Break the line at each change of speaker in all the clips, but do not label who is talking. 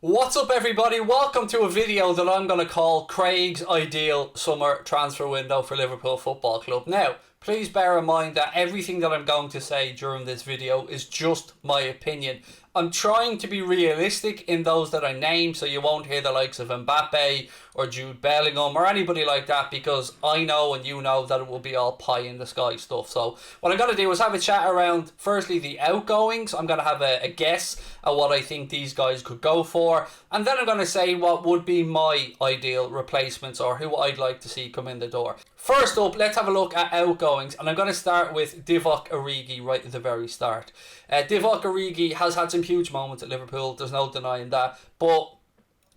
What's up everybody, welcome to a video that I'm going to call Craig's Ideal Summer Transfer Window for Liverpool Football Club. Now, please bear in mind that everything that I'm going to say during this video is just my opinion. I'm trying to be realistic in those that I name, so you won't hear the likes of Mbappe or Jude Bellingham or anybody like that, because I know and you know that it will be all pie in the sky stuff. So what I'm going to do is have a chat around, firstly, the outgoings. I'm going to have a guess at what I think these guys could go for, and then I'm going to say what would be my ideal replacements or who I'd like to see come in the door. First up, let's have a look at outgoings, and I'm going to start with DIVOCK ORIGI right at the very start. DIVOCK ORIGI has had some huge moments at Liverpool, there's no denying that, but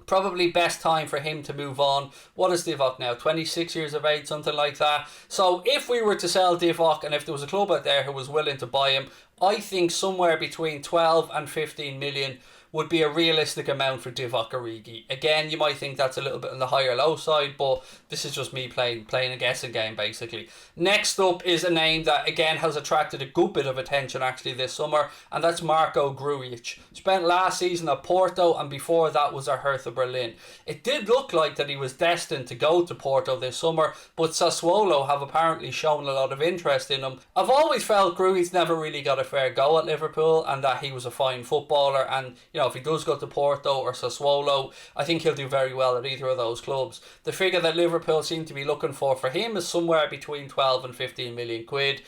probably best time for him to move on. What is DIVOCK now? 26 years of age, something like that. So if we were to sell DIVOCK, and if there was a club out there who was willing to buy him, I think somewhere between 12 and 15 million would be a realistic amount for DIVOCK ORIGI. Again, you might think that's a little bit on the higher low side, but this is just me playing a guessing game basically. Next up is a name that again has attracted a good bit of attention actually this summer, and that's MARKO GRUJIC. Spent last season at Porto, and before that was at Hertha Berlin. It did look like that he was destined to go to Porto this summer, but Sassuolo have apparently shown a lot of interest in him. I've always felt GRUJIC never really got a fair go at Liverpool, and that he was a fine footballer, and you know, if he does go to Porto or Sassuolo, I think he'll do very well at either of those clubs. The figure that Liverpool seem to be looking for him is somewhere between 12 and 15 million quid.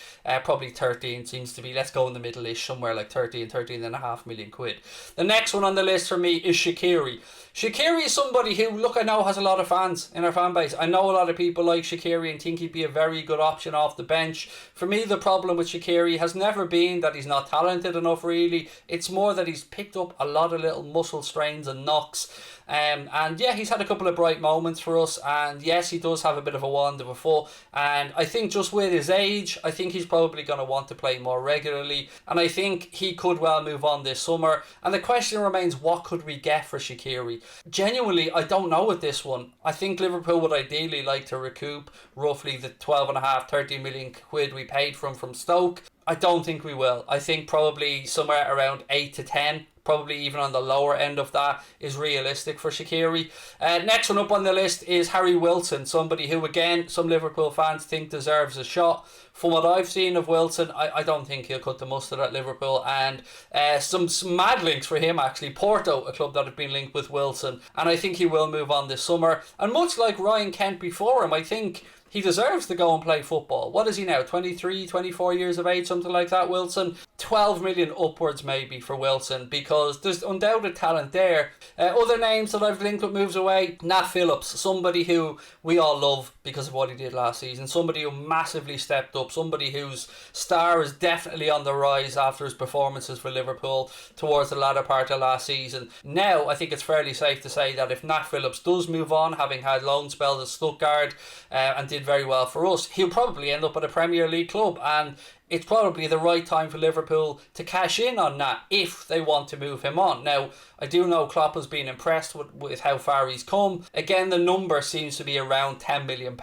Probably 13 seems to be, let's go in the middle-ish, somewhere like 13.5 million quid. The next one on the list for me is Shaqiri. Shaqiri is somebody who, look, I know has a lot of fans in our fan base. I know a lot of people like Shaqiri and think he'd be a very good option off the bench. For me, the problem with Shaqiri has never been that he's not talented enough really. It's more that he's picked up a lot of little muscle strains and knocks. And yeah, he's had a couple of bright moments for us, and yes, he does have a bit of a wand of a foot, and I think just with his age, I think he's probably going to want to play more regularly, and I think he could well move on this summer. And the question remains, what could we get for Shaqiri? Genuinely, I don't know with this one. I think Liverpool would ideally like to recoup roughly the 12.5, 13 million quid we paid for him from Stoke. I don't think we will. I think probably somewhere around 8 to 10, probably even on the lower end of that, is realistic for Shaqiri. Next one up on the list is Harry Wilson, somebody who again some Liverpool fans think deserves a shot. From what I've seen of Wilson, I don't think he'll cut the mustard at Liverpool, and some mad links for him actually. Porto, a club that have been linked with Wilson, and I think he will move on this summer. And much like Ryan Kent before him, I think he deserves to go and play football. What is he now, 23, 24 years of age, something like that, Wilson? 12 million upwards maybe for Wilson, because there's undoubted talent there. Other names that I've linked with moves away, PHILLIPS, somebody who we all love because of what he did last season, somebody who massively stepped up, somebody whose star is definitely on the rise after his performances for Liverpool towards the latter part of last season. Now, I think it's fairly safe to say that if PHILLIPS does move on, having had loan spells at Stuttgart and did very well for us, he'll probably end up at a Premier League club, and it's probably the right time for Liverpool to cash in on that if they want to move him on. Now, I do know Klopp has been impressed with how far he's come. Again, the number seems to be around £10 million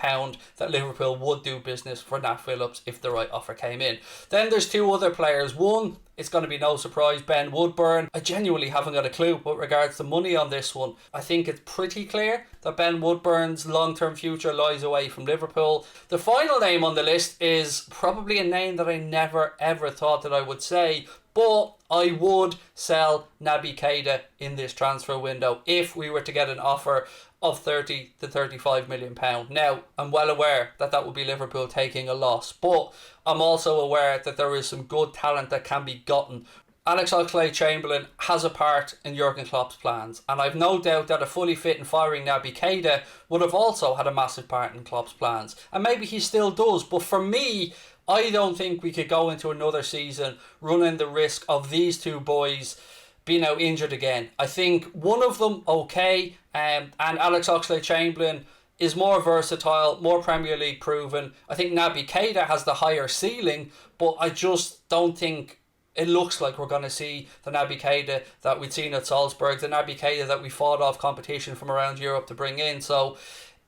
that Liverpool would do business for PHILLIPS if the right offer came in. Then there's two other players. One, it's going to be no surprise, Ben Woodburn. I genuinely haven't got a clue with regards to money on this one. I think it's pretty clear that Ben Woodburn's long-term future lies away from Liverpool. The final name on the list is probably a name that I never ever thought that I would say, but I would sell NABY KEITA in this transfer window if we were to get an offer of 30 to 35 million pound. Now, I'm well aware that that would be Liverpool taking a loss, but I'm also aware that there is some good talent that can be gotten. Alex Oxlade-Chamberlain has a part in Jurgen Klopp's plans, and I've no doubt that a fully fit and firing NABY KEITA would have also had a massive part in Klopp's plans, and maybe he still does. But for me, I don't think we could go into another season running the risk of these two boys being out injured again. I think one of them okay, and Alex Oxlade-Chamberlain is more versatile, more Premier League proven. I think NABY KEITA has the higher ceiling, but I just don't think it looks like we're going to see the NABY KEITA that we'd seen at Salzburg, the NABY KEITA that we fought off competition from around Europe to bring in. So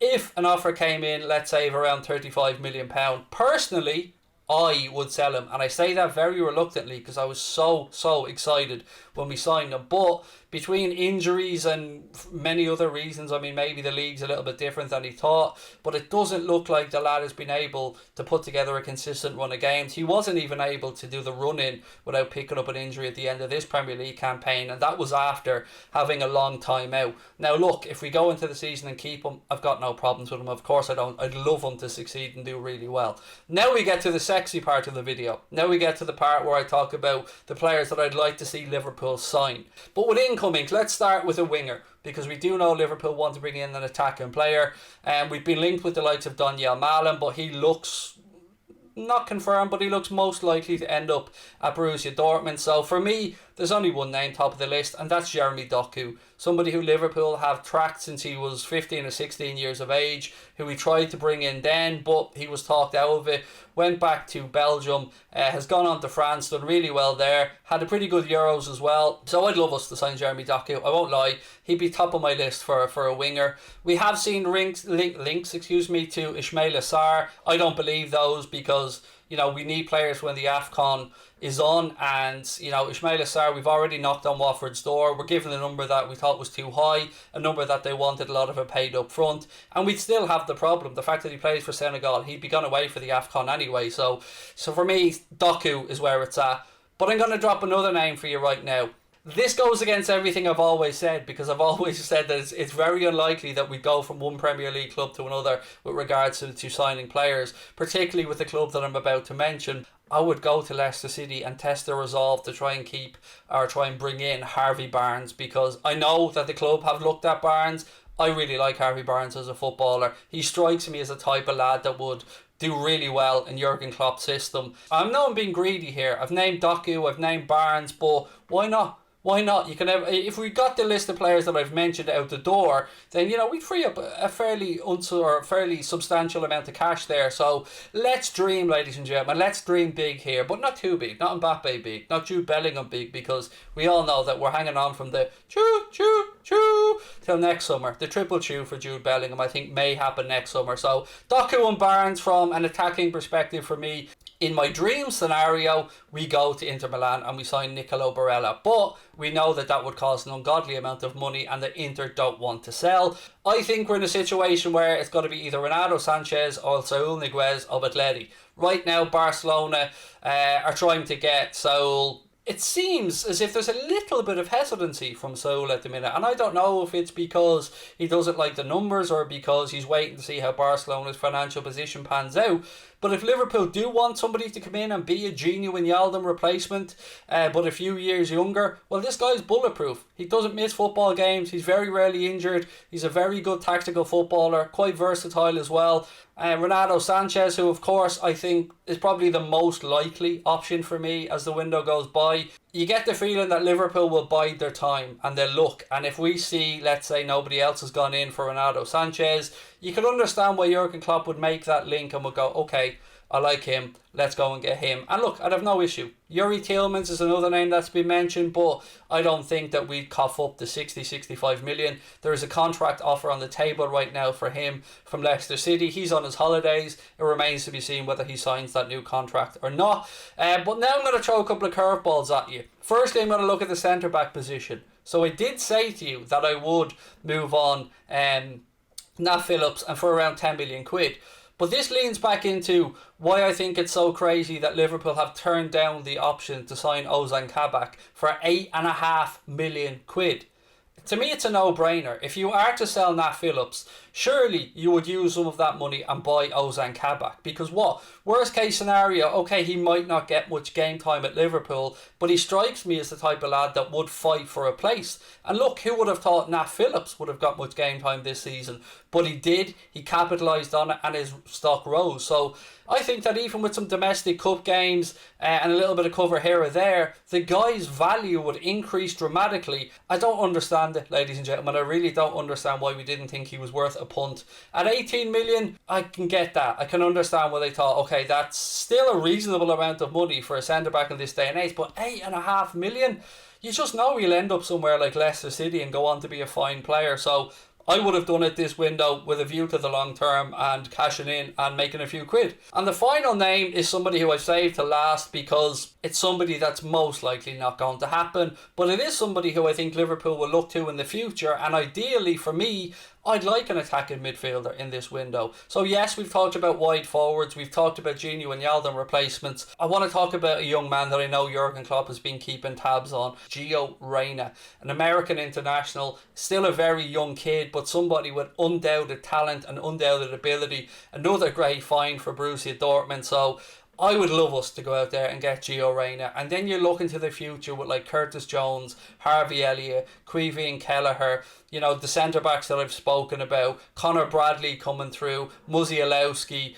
if an offer came in, let's say of around £35 million, personally, I would sell him. And I say that very reluctantly because I was so excited when we signed him. But between injuries and many other reasons, I mean, maybe the league's a little bit different than he thought, but it doesn't look like the lad has been able to put together a consistent run of games. He wasn't even able to do the run-in without picking up an injury at the end of this Premier League campaign, and that was after having a long time out. Now look, if we go into the season and keep him, I've got no problems with him. Of course I don't. I'd love him to succeed and do really well. Now we get to the sexy part of the video. Now we get to the part where I talk about the players that I'd like to see Liverpool sign. But with incomings, let's start with a winger, because we do know Liverpool want to bring in an attacking player, and we've been linked with the likes of Daniel Malen, but he looks, not confirmed, but he looks most likely to end up at Borussia Dortmund. So for me, there's only one name top of the list, and that's Jeremy Doku. Somebody who Liverpool have tracked since he was 15 or 16 years of age, who we tried to bring in then, but he was talked out of it, went back to Belgium, has gone on to France, done really well there, had a pretty good Euros as well. So I'd love us to sign Jeremy Doku, I won't lie. He'd be top of my list for a winger. We have seen links to Ismaila Sarr. I don't believe those, because you know, we need players when the AFCON is on, and you know, Ismaila Sarr, we've already knocked on Watford's door. We're given a number that we thought was too high, a number that they wanted a lot of it paid up front, and we'd still have the problem, the fact that he plays for Senegal. He'd be gone away for the AFCON anyway, so for me, Doku is where it's at. But I'm going to drop another name for you right now. This goes against everything I've always said, because I've always said that it's very unlikely that we go from one Premier League club to another with regards to signing players, particularly with the club that I'm about to mention. I would go to Leicester City and test their resolve to try and keep, or try and bring in Harvey Barnes, because I know that the club have looked at Barnes. I really like Harvey Barnes as a footballer. He strikes me as a type of lad that would do really well in Jurgen Klopp's system. I know I'm being greedy here. I've named Doku, I've named Barnes, but why not? Why not? You can have, if we got the list of players that I've mentioned out the door, then you know we'd free up a fairly substantial amount of cash there. So let's dream, ladies and gentlemen. Let's dream big here, but not too big. Not Mbappe big, not Jude Bellingham big, because we all know that we're hanging on from the choo till next summer. The triple chew for Jude Bellingham, I think, may happen next summer. So Doku and Barnes, from an attacking perspective, for me. In my dream scenario, we go to Inter Milan and we sign Nicolo Barella, but we know that that would cost an ungodly amount of money and the Inter don't want to sell. I think we're in a situation where it's got to be either Renato Sanches or Saul Niguez of Atleti. Right now, Barcelona are trying to get Saul. It seems as if there's a little bit of hesitancy from Saul at the minute, and I don't know if it's because he doesn't like the numbers or because he's waiting to see how Barcelona's financial position pans out. But if Liverpool do want somebody to come in and be a genuine Yaldum replacement, but a few years younger, well, this guy's bulletproof. He doesn't miss football games. He's very rarely injured. He's a very good tactical footballer, quite versatile as well. Renato Sanches, who of course I think is probably the most likely option for me as the window goes by. You get the feeling that Liverpool will bide their time and they'll look, and if we see, let's say, nobody else has gone in for Renato Sanches, you can understand why Jurgen Klopp would make that link and would go, okay, I like him, let's go and get him. And look, I'd have no issue. Yuri Tielemans is another name that's been mentioned, but I don't think that we'd cough up the 60-65 million. There is a contract offer on the table right now for him from Leicester City. He's on his holidays. It remains to be seen whether he signs that new contract or not. But now I'm going to throw a couple of curveballs at you. Firstly, I'm going to look at the centre-back position. So I did say to you that I would move on Nat Phillips and for around 10 million quid. But this leans back into why I think it's so crazy that Liverpool have turned down the option to sign OZAN KABAK for 8.5 million quid. To me, it's a no-brainer. If you are to sell Nat Phillips, surely you would use some of that money and buy OZAN KABAK. Because what? Worst case scenario, okay, he might not get much game time at Liverpool, but he strikes me as the type of lad that would fight for a place. And look, who would have thought Nat Phillips would have got much game time this season? But he did. He capitalised on it and his stock rose. So I think that even with some domestic cup games and a little bit of cover here or there, the guy's value would increase dramatically. I don't understand it, ladies and gentlemen. I really don't understand why we didn't think he was worth a punt. At 18 million, I can get that. I can understand why they thought, okay, that's still a reasonable amount of money for a centre-back in this day and age, but 8.5 million? You just know he'll end up somewhere like Leicester City and go on to be a fine player. So I would have done it this window with a view to the long term and cashing in and making a few quid. And the final name is somebody who I saved to last because it's somebody that's most likely not going to happen, but it is somebody who I think Liverpool will look to in the future, and ideally for me, I'd like an attacking midfielder in this window. So yes, we've talked about wide forwards, we've talked about Gini and Yalden replacements. I want to talk about a young man that I know Jurgen Klopp has been keeping tabs on, REYNA, an American international, still a very young kid, but somebody with undoubted talent and undoubted ability. Another great find for Borussia Dortmund. So I would love us to go out there and get REYNA, and then you look into the future with like Curtis Jones, Harvey Elliott, Queevy and Kelleher, you know, the centre backs that I've spoken about, Connor Bradley coming through, Musialowski,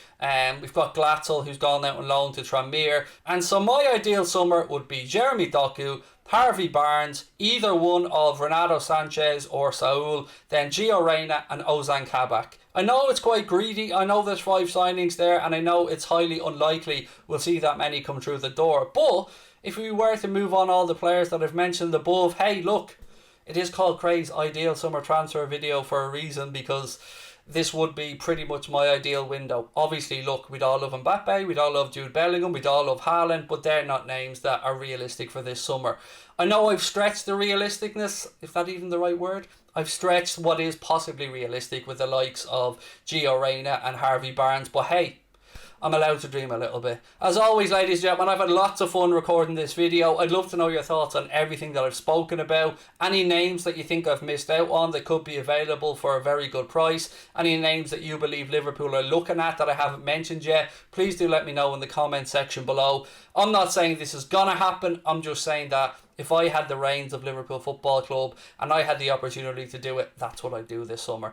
we've got Glatzel who's gone out on loan to Tranmere, and so my ideal summer would be Jeremy Doku, Harvey Barnes, either one of Renato Sanches or Saul, then REYNA and OZAN KABAK. I know it's quite greedy, I know there's 5 signings there, and I know it's highly unlikely we'll see that many come through the door, but if we were to move on all the players that I've mentioned above, hey look, it is called Craig's Ideal Summer Transfer Video for a reason, because this would be pretty much my ideal window. Obviously, look, we'd all love Mbappe, we'd all love Jude Bellingham, we'd all love Haaland, but they're not names that are realistic for this summer. I know I've stretched the realisticness, if that even the right word. I've stretched what is possibly realistic with the likes of REYNA and Harvey Barnes, but hey, I'm allowed to dream a little bit. As always, ladies and gentlemen, I've had lots of fun recording this video. I'd love to know your thoughts on everything that I've spoken about. Any names that you think I've missed out on that could be available for a very good price. Any names that you believe Liverpool are looking at that I haven't mentioned yet. Please do let me know in the comment section below. I'm not saying this is gonna happen. I'm just saying that if I had the reins of Liverpool Football Club and I had the opportunity to do it, that's what I'd do this summer.